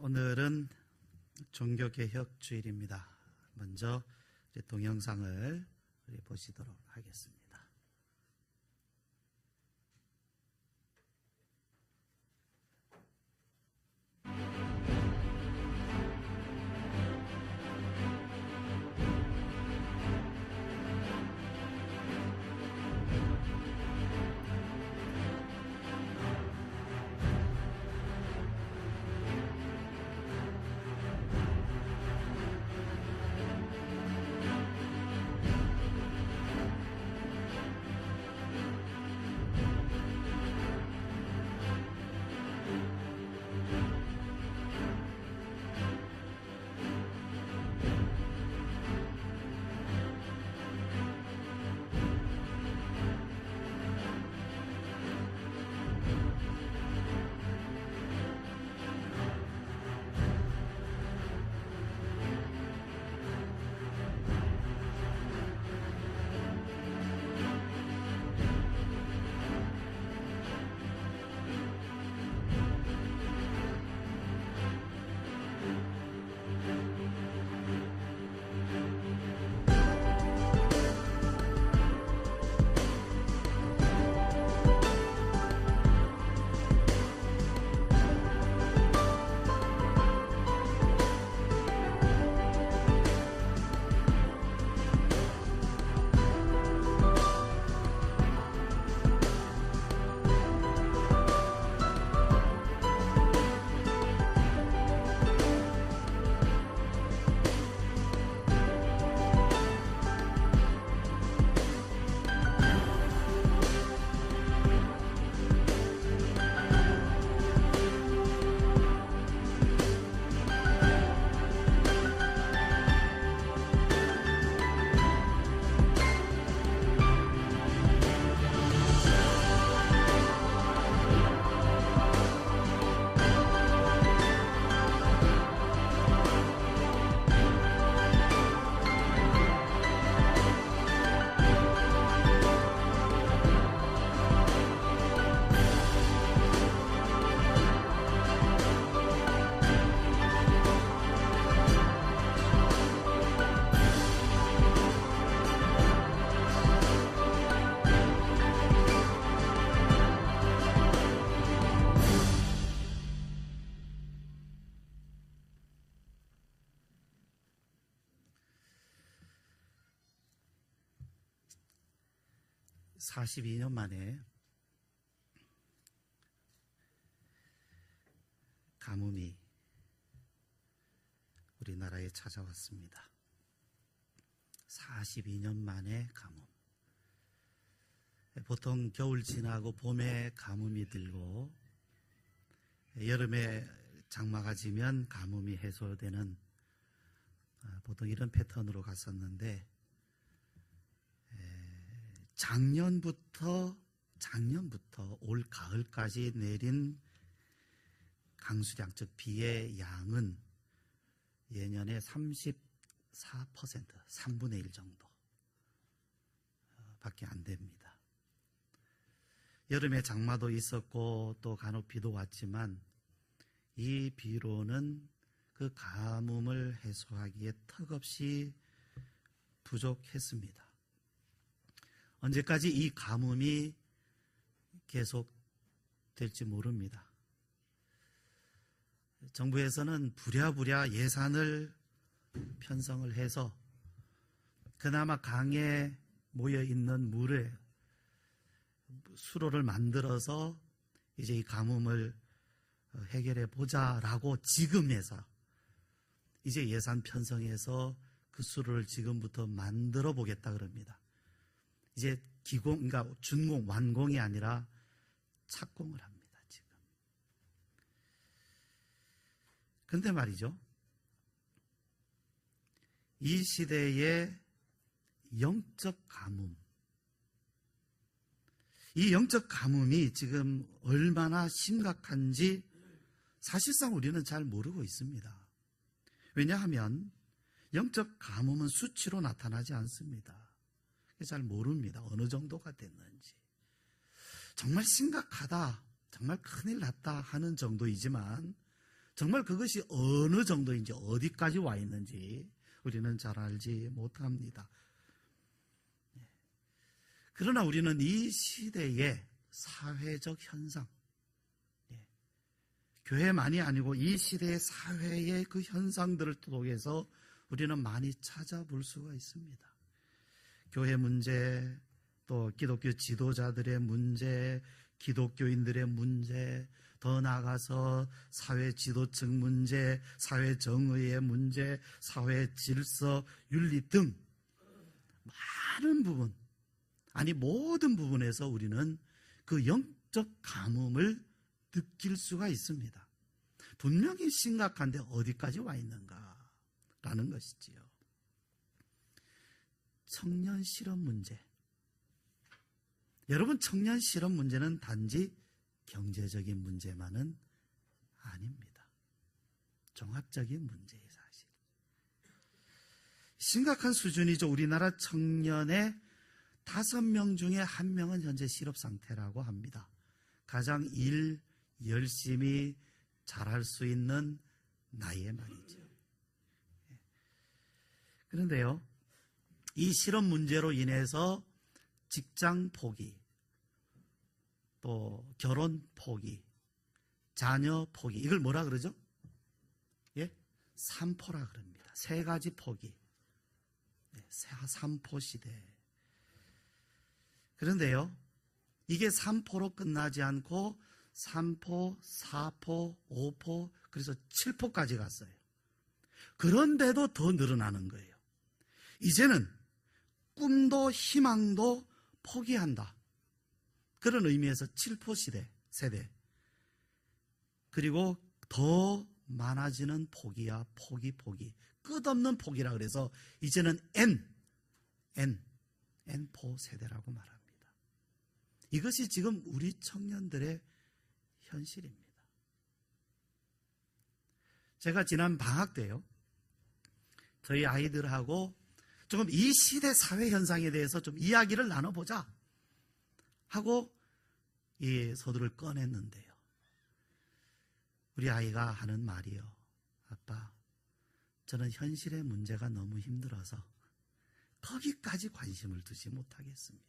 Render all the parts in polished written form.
오늘은 종교개혁 주일입니다. 먼저 동영상을 보시도록 하겠습니다. (42년) 만에 가뭄이 우리나라에 찾아왔습니다. 42년 만에 가뭄. 보통 겨울 지나고 봄에 가뭄이 들고 여름에 장마가 지면 가뭄이 해소되는 보통 이런 패턴으로 갔었는데, 작년부터 올 가을까지 내린 강수량, 즉 비의 양은 예년의 34%, 3분의 1 정도 밖에 안 됩니다. 여름에 장마도 있었고 또 간혹 비도 왔지만 이 비로는 그 가뭄을 해소하기에 턱없이 부족했습니다. 언제까지 이 가뭄이 계속될지 모릅니다. 정부에서는 부랴부랴 예산을 편성을 해서 그나마 강에 모여있는 물에 수로를 만들어서 이제 이 가뭄을 해결해 보자라고 지금에서 이제 예산 편성해서 그 수로를 지금부터 만들어 보겠다 그럽니다. 이제 그러니까 준공, 완공이 아니라 착공을 합니다, 지금. 근데 말이죠. 이 시대의 영적 가뭄. 이 영적 가뭄이 지금 얼마나 심각한지 사실상 우리는 잘 모르고 있습니다. 왜냐하면 영적 가뭄은 수치로 나타나지 않습니다. 잘 모릅니다. 어느 정도가 됐는지. 정말 심각하다, 정말 큰일 났다 하는 정도이지만 정말 그것이 어느 정도인지 어디까지 와 있는지 우리는 잘 알지 못합니다. 그러나 우리는 이 시대의 사회적 현상, 교회만이 아니고 이 시대의 사회의 그 현상들을 통해서 우리는 많이 찾아볼 수가 있습니다. 교회 문제, 또 기독교 지도자들의 문제, 기독교인들의 문제, 더 나아가서 사회 지도층 문제, 사회 정의의 문제, 사회 질서, 윤리 등 많은 부분, 아니 모든 부분에서 우리는 그 영적 가뭄을 느낄 수가 있습니다. 분명히 심각한데 어디까지 와 있는가라는 것이지요. 청년 실업 문제. 여러분, 청년 실업 문제는 단지 경제적인 문제만은 아닙니다. 종합적인 문제예요, 사실. 심각한 수준이죠. 우리나라 청년의 5명 중에 1명은 현재 실업 상태라고 합니다. 가장 일 열심히 잘할 수 있는 나이에 말이죠. 그런데요, 이 실업 문제로 인해서 직장 포기, 또 결혼 포기, 자녀 포기, 이걸 뭐라 그러죠? 예? 3포라 그럽니다. 3가지 포기. 3포 시대. 그런데요, 이게 3포로 끝나지 않고 3포, 4포, 5포, 그래서 7포까지 갔어요. 그런데도 더 늘어나는 거예요. 이제는 꿈도 희망도 포기한다. 그런 의미에서 7포 세대. 그리고 더 많아지는 포기야, 포기. 끝없는 포기라 그래서 이제는 N포 세대라고 말합니다. 이것이 지금 우리 청년들의 현실입니다. 제가 지난 방학 때요, 저희 아이들하고 조금 이 시대 사회 현상에 대해서 좀 이야기를 나눠보자 하고 이 서두를 꺼냈는데요, 우리 아이가 하는 말이요, 아빠, 저는 현실의 문제가 너무 힘들어서 거기까지 관심을 두지 못하겠습니다.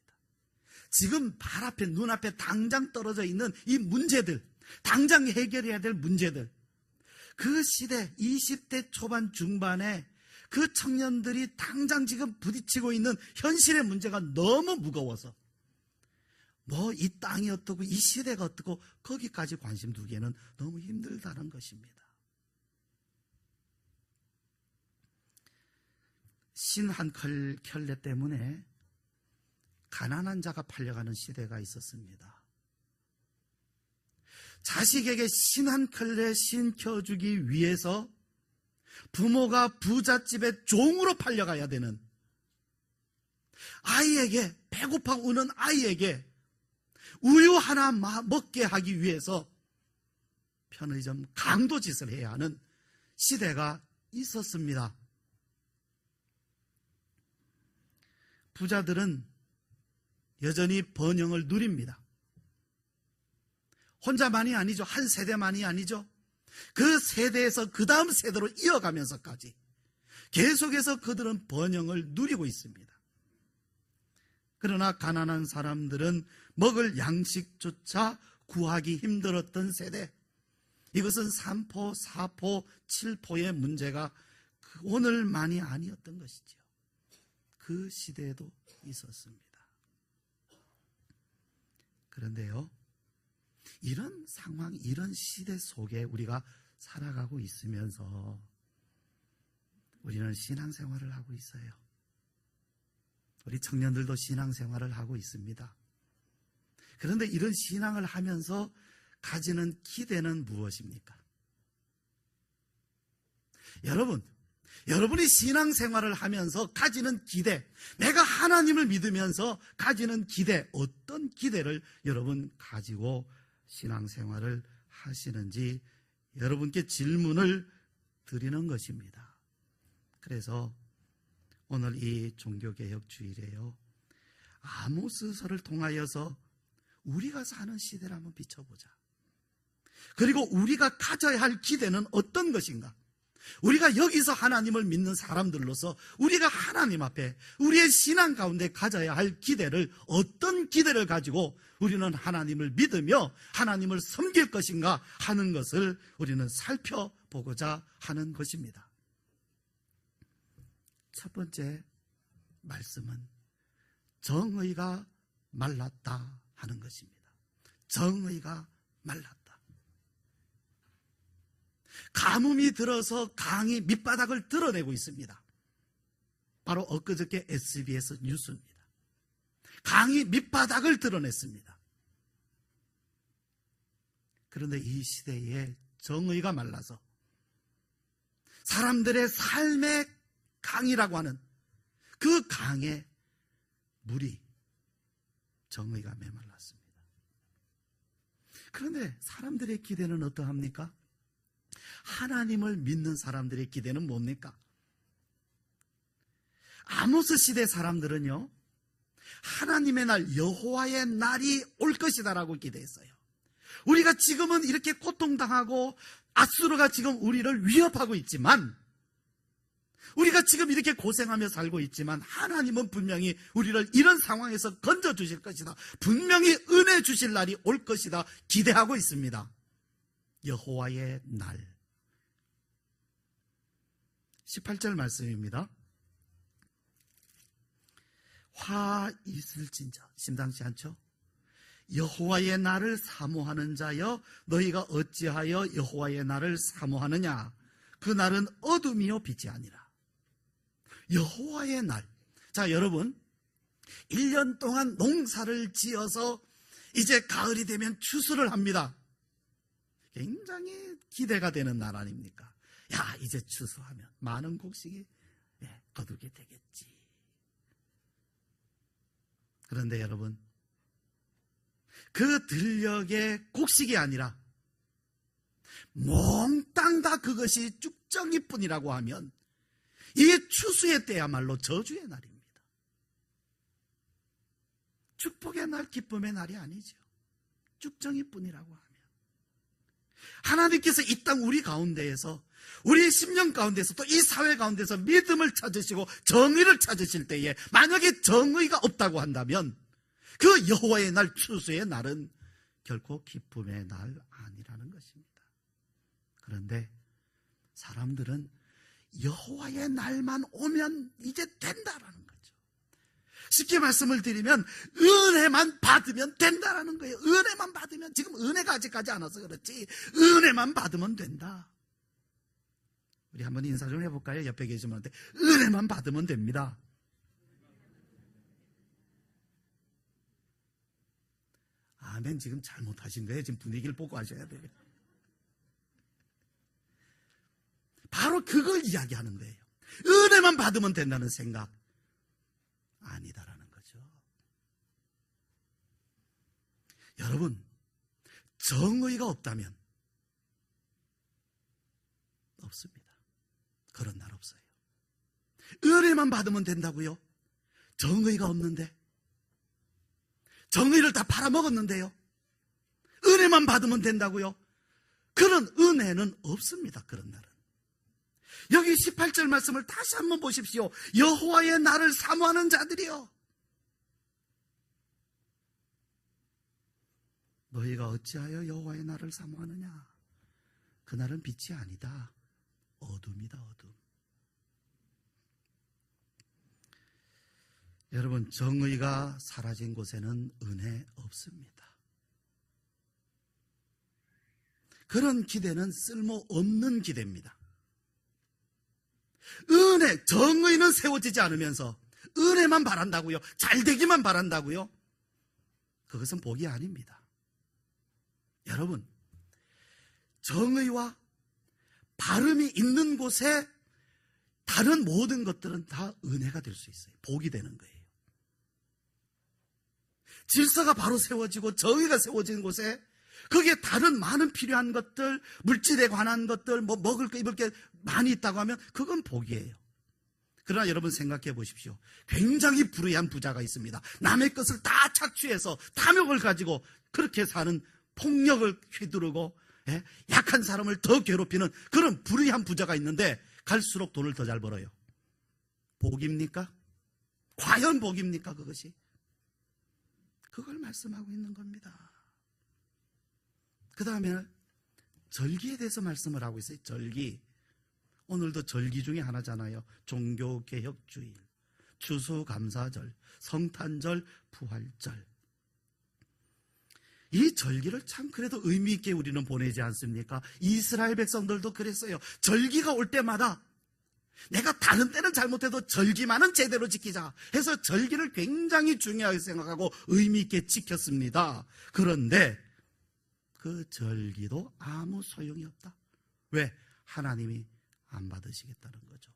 지금 발 앞에, 눈앞에 당장 떨어져 있는 이 문제들, 당장 해결해야 될 문제들, 그 시대 20대 초반 중반에 그 청년들이 당장 지금 부딪히고 있는 현실의 문제가 너무 무거워서 뭐 이 땅이 어떻고 이 시대가 어떻고 거기까지 관심 두기에는 너무 힘들다는 것입니다. 신 한 켤레 때문에 가난한 자가 팔려가는 시대가 있었습니다. 자식에게 신 한 켤레 신켜주기 위해서 부모가 부잣집의 종으로 팔려가야 되는, 아이에게, 배고파 우는 아이에게 우유 하나 먹게 하기 위해서 편의점 강도짓을 해야 하는 시대가 있었습니다. 부자들은 여전히 번영을 누립니다. 혼자만이 아니죠. 한 세대만이 아니죠. 그 세대에서 그 다음 세대로 이어가면서까지 계속해서 그들은 번영을 누리고 있습니다. 그러나 가난한 사람들은 먹을 양식조차 구하기 힘들었던 세대, 이것은 3포, 4포, 7포의 문제가 오늘만이 아니었던 것이죠. 그 시대에도 있었습니다. 그런데요, 이런 상황, 이런 시대 속에 우리가 살아가고 있으면서 우리는 신앙생활을 하고 있어요. 우리 청년들도 신앙생활을 하고 있습니다. 그런데 이런 신앙을 하면서 가지는 기대는 무엇입니까? 여러분이 신앙생활을 하면서 가지는 기대, 내가 하나님을 믿으면서 가지는 기대, 어떤 기대를 여러분 가지고 신앙생활을 하시는지 여러분께 질문을 드리는 것입니다. 그래서 오늘 이 종교개혁 주일에요, 아모스서를 통하여서 우리가 사는 시대를 한번 비춰보자. 그리고 우리가 가져야 할 기대는 어떤 것인가? 우리가 여기서 하나님을 믿는 사람들로서 우리가 하나님 앞에 우리의 신앙 가운데 가져야 할 기대를, 어떤 기대를 가지고 우리는 하나님을 믿으며 하나님을 섬길 것인가 하는 것을 우리는 살펴보고자 하는 것입니다. 첫 번째 말씀은 정의가 말랐다 하는 것입니다. 정의가 말랐다. 가뭄이 들어서 강이 밑바닥을 드러내고 있습니다. 바로 엊그저께 SBS 뉴스입니다. 강이 밑바닥을 드러냈습니다. 그런데 이 시대에 정의가 말라서 사람들의 삶의 강이라고 하는 그 강에 물이, 정의가 메말랐습니다. 그런데 사람들의 기대는 어떠합니까? 하나님을 믿는 사람들의 기대는 뭡니까? 아모스 시대 사람들은요, 하나님의 날, 여호와의 날이 올 것이다라고 기대했어요. 우리가 지금은 이렇게 고통당하고 아수르가 지금 우리를 위협하고 있지만, 우리가 지금 이렇게 고생하며 살고 있지만 하나님은 분명히 우리를 이런 상황에서 건져주실 것이다, 분명히 은혜 주실 날이 올 것이다 기대하고 있습니다. 여호와의 날. 18절 말씀입니다. 화 있을진저, 심상치 않죠? 여호와의 날을 사모하는 자여, 너희가 어찌하여 여호와의 날을 사모하느냐? 그 날은 어둠이요 빛이 아니라. 여호와의 날. 자, 여러분, 1년 동안 농사를 지어서 이제 가을이 되면 추수를 합니다. 굉장히 기대가 되는 날 아닙니까? 야, 이제 추수하면 많은 곡식이 거두게 되겠지. 그런데 여러분, 그 들녘의 곡식이 아니라 몽땅 다 그것이 쭉정이뿐이라고 하면 이 추수의 때야말로 저주의 날입니다. 축복의 날, 기쁨의 날이 아니죠. 쭉정이뿐이라고 하면 하나님께서 이 땅 우리 가운데에서, 우리의 심령 가운데서, 또 이 사회 가운데서 믿음을 찾으시고 정의를 찾으실 때에 만약에 정의가 없다고 한다면 그 여호와의 날, 추수의 날은 결코 기쁨의 날 아니라는 것입니다. 그런데 사람들은 여호와의 날만 오면 이제 된다라는 거죠. 쉽게 말씀을 드리면 은혜만 받으면 된다라는 거예요. 은혜만 받으면, 지금 은혜가 아직까지 안 와서 그렇지 은혜만 받으면 된다. 우리 한번 인사 좀 해볼까요? 옆에 계신 분한테 은혜만 받으면 됩니다. 아멘. 지금 잘못하신 거예요. 지금 분위기를 보고 하셔야 돼요. 바로 그걸 이야기하는 거예요. 은혜만 받으면 된다는 생각 아니다라는 거죠. 여러분, 정의가 없다면 없습니다. 그런 날 없어요. 은혜만 받으면 된다고요? 정의가 없는데, 정의를 다 팔아먹었는데요, 은혜만 받으면 된다고요? 그런 은혜는 없습니다. 그런 날은. 여기 18절 말씀을 다시 한번 보십시오. 여호와의 날을 사모하는 자들이여, 너희가 어찌하여 여호와의 날을 사모하느냐? 그 날은 빛이 아니다, 어둠이다, 어둠. 여러분, 정의가 사라진 곳에는 은혜 없습니다. 그런 기대는 쓸모없는 기대입니다. 은혜, 정의는 세워지지 않으면서 은혜만 바란다고요? 잘 되기만 바란다고요? 그것은 복이 아닙니다. 여러분, 정의와 바름이 있는 곳에 다른 모든 것들은 다 은혜가 될 수 있어요. 복이 되는 거예요. 질서가 바로 세워지고 정의가 세워지는 곳에 거기에 다른 많은 필요한 것들, 물질에 관한 것들, 뭐 먹을 거 입을 게 많이 있다고 하면 그건 복이에요. 그러나 여러분 생각해 보십시오. 굉장히 불의한 부자가 있습니다. 남의 것을 다 착취해서 탐욕을 가지고 그렇게 사는, 폭력을 휘두르고 예? 약한 사람을 더 괴롭히는 그런 불의한 부자가 있는데 갈수록 돈을 더 잘 벌어요. 복입니까? 과연 복입니까 그것이? 그걸 말씀하고 있는 겁니다. 그 다음에 절기에 대해서 말씀을 하고 있어요. 절기. 오늘도 절기 중에 하나잖아요. 종교개혁주일, 추수감사절, 성탄절, 부활절. 이 절기를 참 그래도 의미 있게 우리는 보내지 않습니까? 이스라엘 백성들도 그랬어요. 절기가 올 때마다 내가 다른 때는 잘못해도 절기만은 제대로 지키자 해서 절기를 굉장히 중요하게 생각하고 의미 있게 지켰습니다. 그런데 그 절기도 아무 소용이 없다. 왜? 하나님이 안 받으시겠다는 거죠.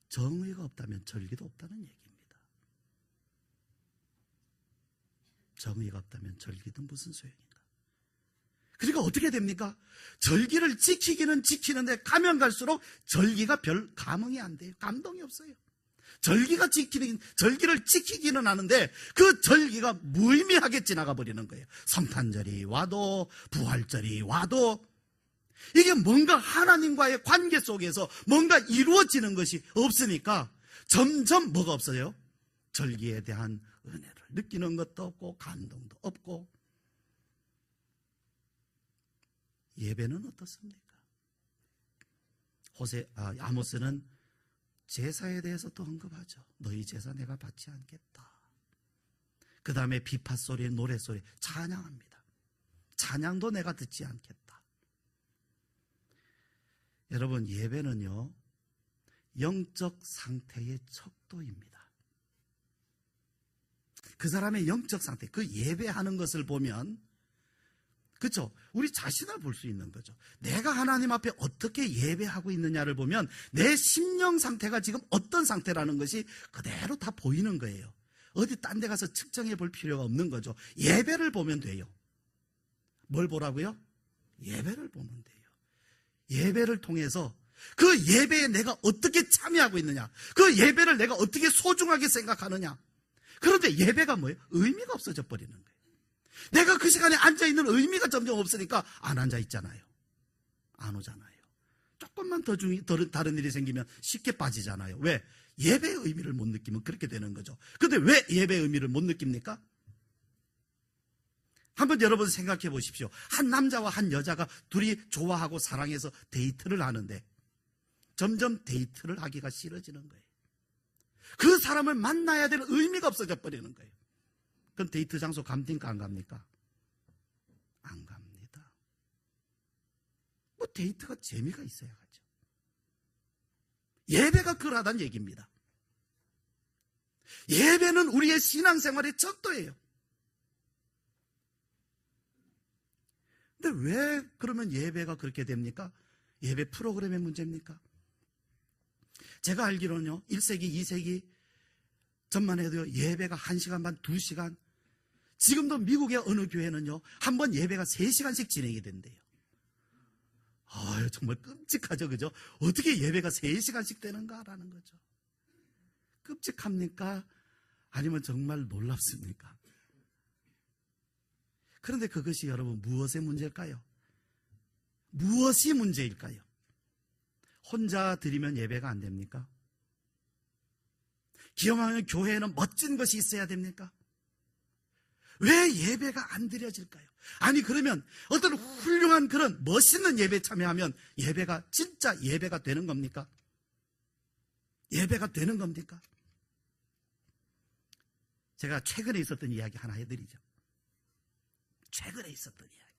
정의가 없다면 절기도 없다는 얘기입니다. 정의가 없다면 절기도 무슨 소용인가? 그러니까 어떻게 됩니까? 절기를 지키기는 지키는데 가면 갈수록 절기가 별 감흥이 안 돼요. 감동이 없어요. 절기를 지키기는 하는데 그 절기가 무의미하게 지나가 버리는 거예요. 성탄절이 와도 부활절이 와도 이게 뭔가 하나님과의 관계 속에서 뭔가 이루어지는 것이 없으니까 점점 뭐가 없어요? 절기에 대한 은혜를 느끼는 것도 없고 감동도 없고. 예배는 어떻습니까? 아모스는 제사에 대해서 또 언급하죠. 너희 제사 내가 받지 않겠다. 그 다음에 비파소리, 노래소리, 찬양합니다. 찬양도 내가 듣지 않겠다. 여러분, 예배는요 영적 상태의 척도입니다. 그 사람의 영적 상태, 그 예배하는 것을 보면 그렇죠? 우리 자신을 볼 수 있는 거죠. 내가 하나님 앞에 어떻게 예배하고 있느냐를 보면 내 심령 상태가 지금 어떤 상태라는 것이 그대로 다 보이는 거예요. 어디 딴 데 가서 측정해 볼 필요가 없는 거죠. 예배를 보면 돼요. 뭘 보라고요? 예배를 보면 돼요. 예배를 통해서 그 예배에 내가 어떻게 참여하고 있느냐, 그 예배를 내가 어떻게 소중하게 생각하느냐. 그런데 예배가 뭐예요? 의미가 없어져 버리는 거예요. 내가 그 시간에 앉아있는 의미가 점점 없으니까 안 앉아있잖아요. 안 오잖아요. 조금만 더 다른 일이 생기면 쉽게 빠지잖아요. 왜? 예배의 의미를 못 느끼면 그렇게 되는 거죠. 그런데 왜 예배의 의미를 못 느낍니까? 한번 여러분 생각해 보십시오. 한 남자와 한 여자가 둘이 좋아하고 사랑해서 데이트를 하는데 점점 데이트를 하기가 싫어지는 거예요. 그 사람을 만나야 될 의미가 없어져 버리는 거예요. 그럼 데이트 장소 갑니까 안 갑니까? 안 갑니다. 뭐 데이트가 재미가 있어야 가죠. 예배가 그러하다는 얘기입니다. 예배는 우리의 신앙생활의 척도예요. 근데 왜 그러면 예배가 그렇게 됩니까? 예배 프로그램의 문제입니까? 제가 알기로는요 1세기 2세기 전만 해도요 예배가 1시간 반 2시간, 지금도 미국의 어느 교회는요 한 번 예배가 3시간씩 진행이 된대요. 정말 끔찍하죠, 그죠? 어떻게 예배가 3시간씩 되는가라는 거죠. 끔찍합니까? 아니면 정말 놀랍습니까? 그런데 그것이 여러분 무엇의 문제일까요? 무엇이 문제일까요? 혼자 드리면 예배가 안 됩니까? 기억하는 교회에는 멋진 것이 있어야 됩니까? 왜 예배가 안 드려질까요? 아니 그러면 어떤 훌륭한 그런 멋있는 예배에 참여하면 예배가 진짜 예배가 되는 겁니까? 예배가 되는 겁니까? 제가 최근에 있었던 이야기 하나 해드리죠. 최근에 있었던 이야기.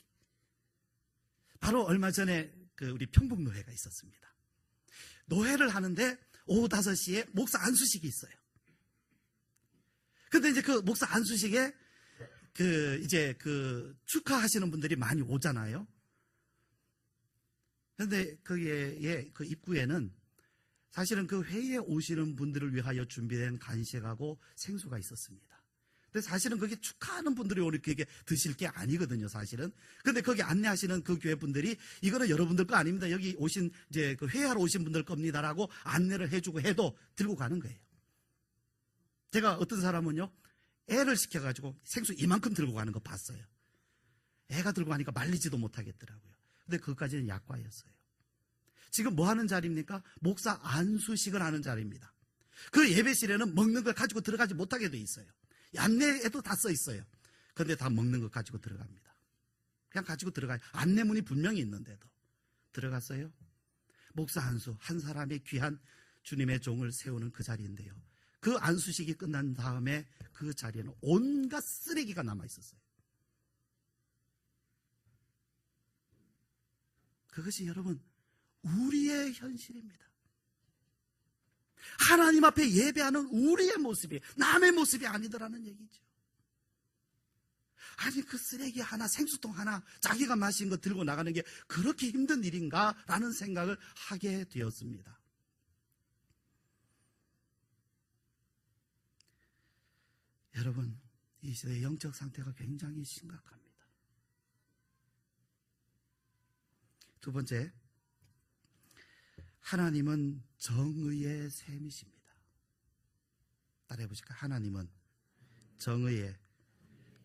바로 얼마 전에 우리 평북노회가 있었습니다. 노회를 하는데 오후 5시에 목사 안수식이 있어요. 근데 이제 그 목사 안수식에 축하하시는 분들이 많이 오잖아요. 그런데 거기에 그 입구에는 사실은 그 회의에 오시는 분들을 위하여 준비된 간식하고 생수가 있었습니다. 근데 사실은 그게 축하하는 분들이 오늘 그게 드실 게 아니거든요, 사실은. 근데 거기 안내하시는 그 교회 분들이 이거는 여러분들 거 아닙니다. 여기 오신, 이제 그 회의하러 오신 분들 겁니다라고 안내를 해주고 해도 들고 가는 거예요. 제가 어떤 사람은요, 애를 시켜가지고 생수 이만큼 들고 가는 거 봤어요. 애가 들고 가니까 말리지도 못하겠더라고요. 근데 그것까지는 약과였어요. 지금 뭐 하는 자리입니까? 목사 안수식을 하는 자리입니다. 그 예배실에는 먹는 걸 가지고 들어가지 못하게 돼 있어요. 안내에도 다 써 있어요. 그런데 다 먹는 거 가지고 들어갑니다. 그냥 가지고 들어가요. 안내문이 분명히 있는데도. 들어갔어요. 목사 안수, 한 사람의 귀한 주님의 종을 세우는 그 자리인데요. 그 안수식이 끝난 다음에 그 자리에는 온갖 쓰레기가 남아 있었어요. 그것이 여러분 우리의 현실입니다. 하나님 앞에 예배하는 우리의 모습이 남의 모습이 아니더라는 얘기죠. 아니 그 쓰레기 하나, 생수통 하나 자기가 마신 거 들고 나가는 게 그렇게 힘든 일인가? 라는 생각을 하게 되었습니다. 여러분, 이 시대의 영적 상태가 굉장히 심각합니다. 두 번째, 하나님은 정의의 셈이십니다. 따라해 보실까요? 하나님은 정의의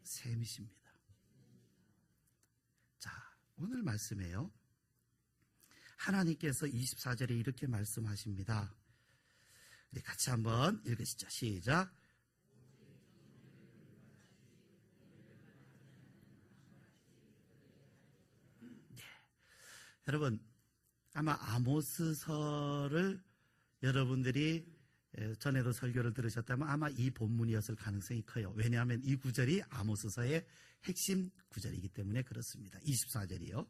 셈이십니다. 자, 오늘 말씀에요. 하나님께서 24절에 이렇게 말씀하십니다. 우리 같이 한번 읽으시죠. 시작. 네. 여러분, 아마 아모스서를 여러분들이 전에도 설교를 들으셨다면 아마 이 본문이었을 가능성이 커요. 왜냐하면 이 구절이 아모스서의 핵심 구절이기 때문에 그렇습니다. 24절이요.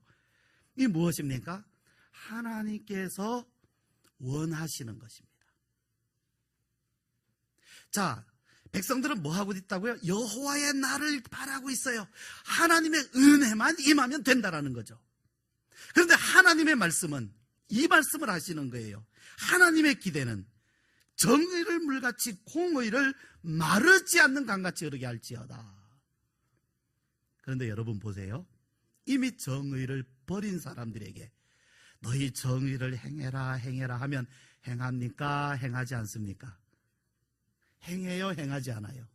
이 무엇입니까? 하나님께서 원하시는 것입니다. 자, 백성들은 뭐 하고 있다고요? 여호와의 날을 바라고 있어요. 하나님의 은혜만 임하면 된다라는 거죠. 그런데 하나님의 말씀은 이 말씀을 하시는 거예요. 하나님의 기대는 정의를 물같이 공의를 마르지 않는 강같이 흐르게 할지어다. 그런데 여러분 보세요. 이미 정의를 버린 사람들에게 너희 정의를 행해라 행해라 하면 행합니까? 행하지 않습니까? 행해요? 행하지 않아요?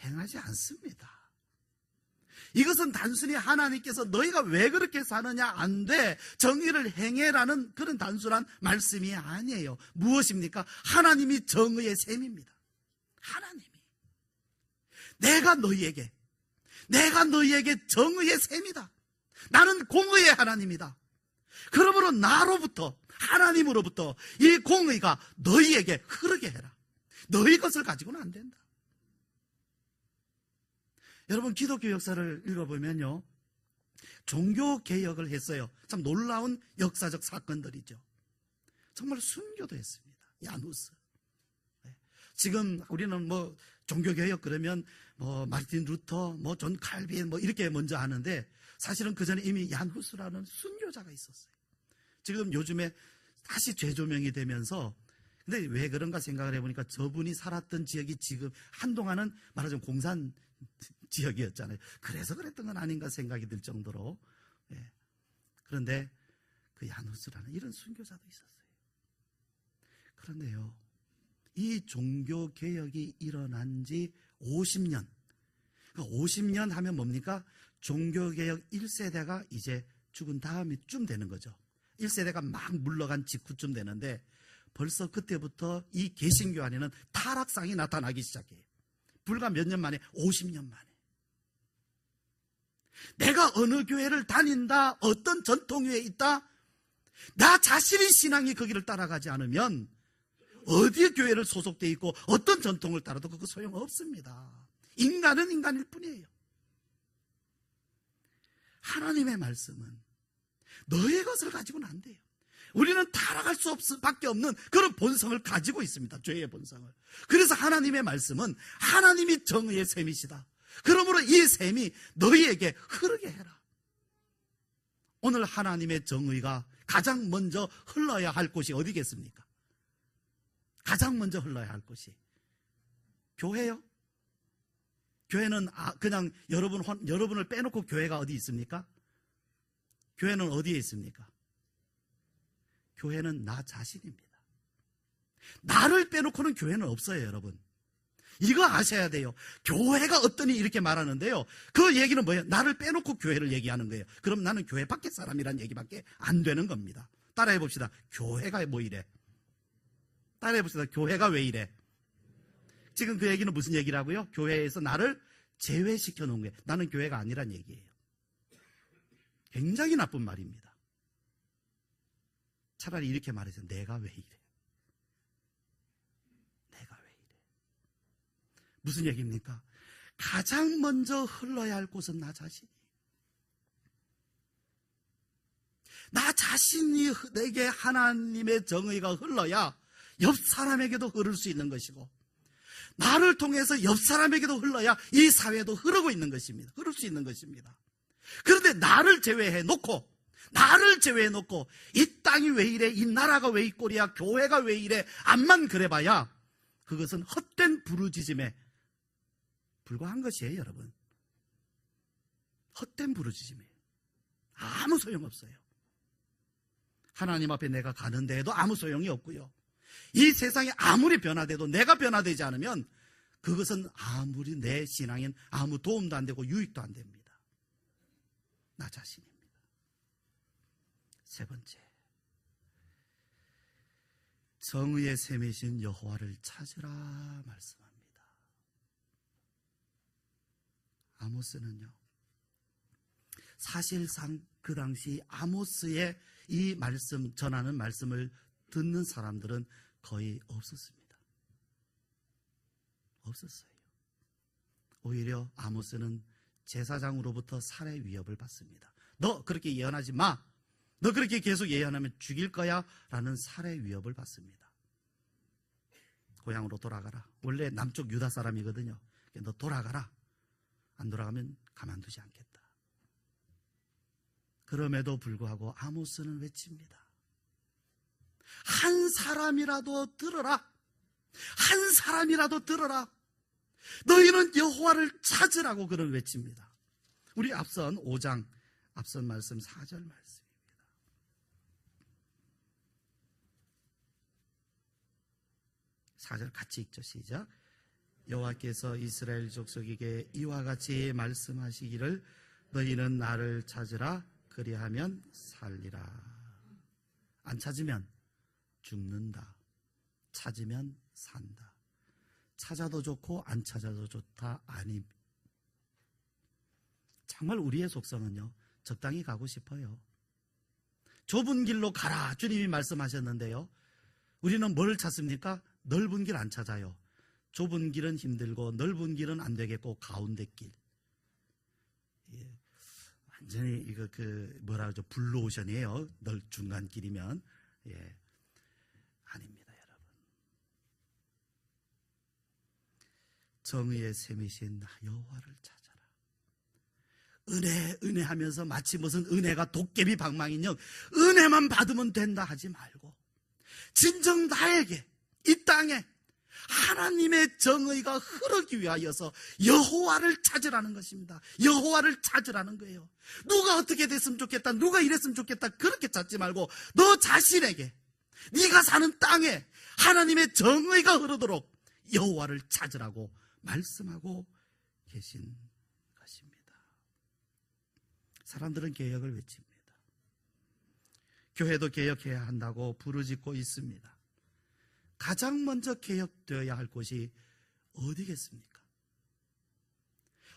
행하지 않습니다. 이것은 단순히 하나님께서 너희가 왜 그렇게 사느냐 안 돼, 정의를 행해라는 그런 단순한 말씀이 아니에요. 무엇입니까? 하나님이 정의의 셈입니다. 하나님이 내가 너희에게 정의의 셈이다. 나는 공의의 하나님이다. 그러므로 나로부터, 하나님으로부터 이 공의가 너희에게 흐르게 해라. 너희 것을 가지고는 안 된다. 여러분, 기독교 역사를 읽어보면요, 종교개혁을 했어요. 참 놀라운 역사적 사건들이죠. 정말 순교도 했습니다. 야누스. 지금 우리는 뭐 종교개혁 그러면 뭐 마르틴 루터, 뭐 존 칼빈 뭐 이렇게 먼저 하는데, 사실은 그 전에 이미 야누스라는 순교자가 있었어요. 지금 요즘에 다시 재조명이 되면서, 근데 왜 그런가 생각을 해보니까 저분이 살았던 지역이 지금 한동안은 말하자면 공산 지역이었잖아요. 그래서 그랬던 건 아닌가 생각이 들 정도로. 예. 그런데 그 야누스라는 이런 순교자도 있었어요. 그런데요, 이 종교개혁이 일어난 지 50년. 그러니까 50년 하면 뭡니까? 종교개혁 1세대가 이제 죽은 다음쯤 되는 거죠. 1세대가 막 물러간 직후쯤 되는데, 벌써 그때부터 이 개신교 안에는 타락상이 나타나기 시작해요. 불과 몇 년 만에, 50년 만에. 내가 어느 교회를 다닌다, 어떤 전통위에 있다, 나 자신의 신앙이 거기를 따라가지 않으면 어디에 교회를 소속돼 있고 어떤 전통을 따라도 그거 소용없습니다. 인간은 인간일 뿐이에요. 하나님의 말씀은 너의 것을 가지고는 안 돼요. 우리는 타락할 수밖에 없는 그런 본성을 가지고 있습니다. 죄의 본성을. 그래서 하나님의 말씀은 하나님이 정의의 셈이시다. 그러므로 이 셈이 너희에게 흐르게 해라. 오늘 하나님의 정의가 가장 먼저 흘러야 할 곳이 어디겠습니까? 가장 먼저 흘러야 할 곳이 교회요? 교회는 그냥 여러분을 빼놓고 교회가 어디 있습니까? 교회는 어디에 있습니까? 교회는 나 자신입니다. 나를 빼놓고는 교회는 없어요, 여러분. 이거 아셔야 돼요. 교회가 어떠니 이렇게 말하는데요. 그 얘기는 뭐예요? 나를 빼놓고 교회를 얘기하는 거예요. 그럼 나는 교회 밖의 사람이란 얘기밖에 안 되는 겁니다. 따라해 봅시다. 교회가 뭐 이래? 따라해 봅시다. 교회가 왜 이래? 지금 그 얘기는 무슨 얘기라고요? 교회에서 나를 제외시켜 놓은 거예요. 나는 교회가 아니란 얘기예요. 굉장히 나쁜 말입니다. 차라리 이렇게 말해서 내가 왜 이래? 내가 왜 이래? 무슨 얘기입니까? 가장 먼저 흘러야 할 곳은 나 자신이. 나 자신이 내게 하나님의 정의가 흘러야 옆 사람에게도 흐를 수 있는 것이고, 나를 통해서 옆 사람에게도 흘러야 이 사회도 흐르고 있는 것입니다. 흐를 수 있는 것입니다. 그런데 나를 제외해 놓고 이 땅이 왜 이래, 이 나라가 왜 이 꼴이야, 교회가 왜 이래, 암만 그래봐야 그것은 헛된 부르짖음에 불과한 것이에요. 여러분, 헛된 부르짖음이에요. 아무 소용없어요. 하나님 앞에 내가 가는데 해도 아무 소용이 없고요, 이 세상이 아무리 변화돼도 내가 변화되지 않으면 그것은 아무리 내 신앙엔 아무 도움도 안 되고 유익도 안 됩니다. 나 자신입니다. 세 번째, 정의의 셈이신 여호와를 찾으라 말씀합니다. 아모스는요, 사실상 그 당시 아모스의 이 말씀, 전하는 말씀을 듣는 사람들은 거의 없었습니다. 없었어요. 오히려 아모스는 제사장으로부터 살해 위협을 받습니다. 너 그렇게 예언하지 마. 너 그렇게 계속 예언하면 죽일 거야 라는 살해 위협을 받습니다. 고향으로 돌아가라. 원래 남쪽 유다 사람이거든요. 너 돌아가라. 안 돌아가면 가만두지 않겠다. 그럼에도 불구하고 아모스는 외칩니다. 한 사람이라도 들어라. 한 사람이라도 들어라. 너희는 여호와를 찾으라고 그런 외칩니다. 우리 앞선 5장 앞선 말씀 4절 말씀입니다. 4절 같이 읽죠. 시작. 여호와께서 이스라엘 족속에게 이와 같이 말씀하시기를 너희는 나를 찾으라. 그리하면 살리라. 안 찾으면 죽는다. 찾으면 산다. 찾아도 좋고 안 찾아도 좋다. 아님. 정말 우리의 속성은요, 적당히 가고 싶어요. 좁은 길로 가라 주님이 말씀하셨는데요, 우리는 뭘 찾습니까? 넓은 길 안 찾아요. 좁은 길은 힘들고 넓은 길은 안 되겠고 가운데 길. 예, 완전히 이거 뭐라 그러죠? 블루오션이에요. 중간 길이면. 예, 아닙니다, 여러분. 정의의 셈이신 여호와를 찾아라. 은혜 하면서 마치 무슨 은혜가 도깨비 방망이냐, 은혜만 받으면 된다 하지 말고 진정 나에게 이 땅에 하나님의 정의가 흐르기 위하여서 여호와를 찾으라는 것입니다. 여호와를 찾으라는 거예요. 누가 어떻게 됐으면 좋겠다, 누가 이랬으면 좋겠다 그렇게 찾지 말고 너 자신에게, 네가 사는 땅에 하나님의 정의가 흐르도록 여호와를 찾으라고 말씀하고 계신 것입니다. 사람들은 개혁을 외칩니다. 교회도 개혁해야 한다고 부르짖고 있습니다. 가장 먼저 개혁되어야 할 곳이 어디겠습니까?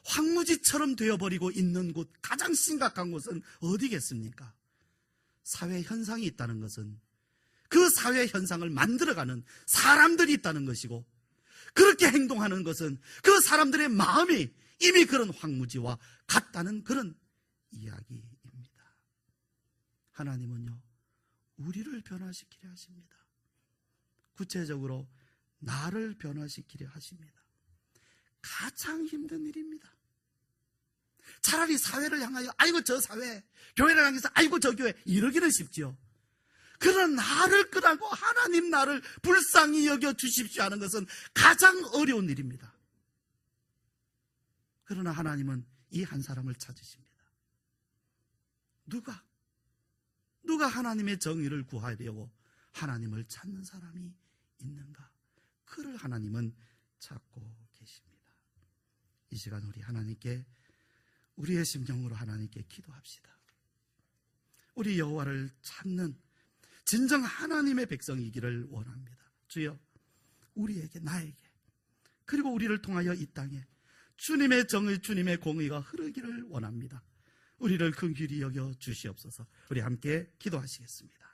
황무지처럼 되어버리고 있는 곳, 가장 심각한 곳은 어디겠습니까? 사회 현상이 있다는 것은 그 사회 현상을 만들어가는 사람들이 있다는 것이고, 그렇게 행동하는 것은 그 사람들의 마음이 이미 그런 황무지와 같다는 그런 이야기입니다. 하나님은요, 우리를 변화시키려 하십니다. 구체적으로 나를 변화시키려 하십니다. 가장 힘든 일입니다. 차라리 사회를 향하여 아이고 저 사회, 교회를 향해서 아이고 저 교회 이러기는 쉽죠. 그러나 나를 끄라고 하나님 나를 불쌍히 여겨 주십시오 하는 것은 가장 어려운 일입니다. 그러나 하나님은 이 한 사람을 찾으십니다. 누가 하나님의 정의를 구하려고 하나님을 찾는 사람이 있는가? 그를 하나님은 찾고 계십니다. 이 시간 우리 하나님께, 우리의 심령으로 하나님께 기도합시다. 우리 여호와를 찾는 진정 하나님의 백성이기를 원합니다. 주여, 우리에게, 나에게, 그리고 우리를 통하여 이 땅에 주님의 정의, 주님의 공의가 흐르기를 원합니다. 우리를 긍휼히 여겨 주시옵소서. 우리 함께 기도하시겠습니다.